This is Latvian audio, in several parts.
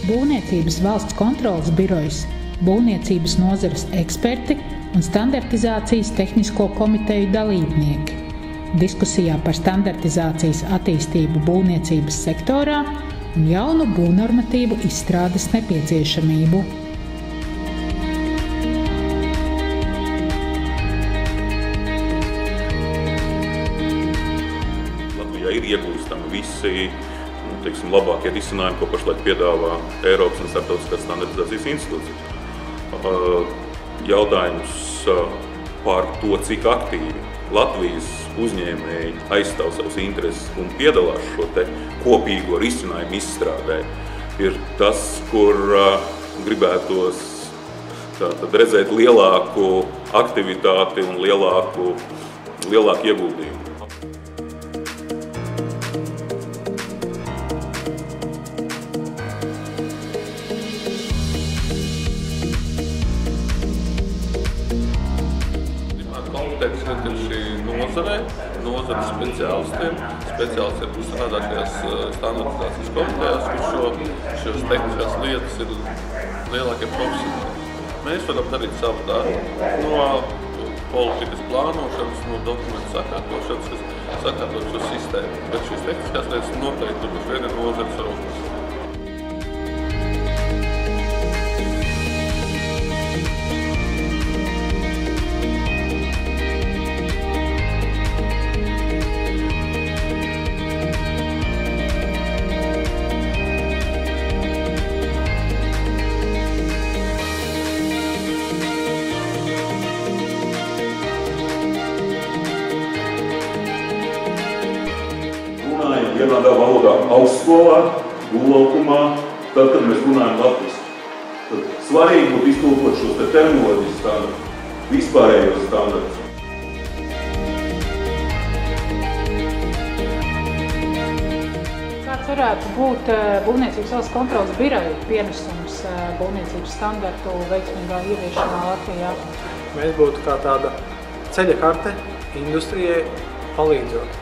Būvniecības valsts kontroles birojs, būvniecības nozares eksperti un standartizācijas tehnisko komiteju dalībnieki. Diskusijā par standartizācijas attīstību būvniecības sektorā un jaunu būvnormatīvu izstrādes nepieciešamību. Latvijā ir iegūstami visi labākie risinājumi, ko pašlaik piedāvā Eiropas un Starptautiskās standartizācijas institūcija. Jautājums par to, cik aktīvi Latvijas uzņēmēji aizstāv savas intereses un piedalās šo te kopīgo risinājumu izstrādē, ir tas, kur gribētos redzēt lielāku aktivitāti un lielāku ieguldījumu. Konteksts ir šī nozares speciālistiem, kas strādā šajās standartizācijas komitejās, kur šos tehniskās lietas ir lielākie profesionāli. Mēs varam darīt savu darbu no politikas plānošanas, no dokumentu sakārtošanas, kas sakārtot šo sistēmu, bet šīs tehniskās lietas noteikti būs viena nozares rokās. Vienādā valodā augstskolā, būvlaukumā, tad, kad mēs runājam latviski. Tad svarīgi būtu iztulkot šos terminoloģijas standartus, vispārējos standartus. Kāds varētu būt Būvniecības valsts kontroles biroja pienesums būvniecības standartu veiksmīgā ieviešanā Latvijā? Mēs būtu kā tāda ceļa karte industrijai palīdzot.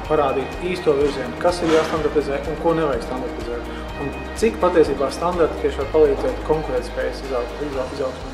Parādīt īsto virzienu, kas ir jāstandartizē un ko nevajag standartizēt. Un cik patiesībā standarti tieši var palīdzēt konkurētspējas izaugsmē.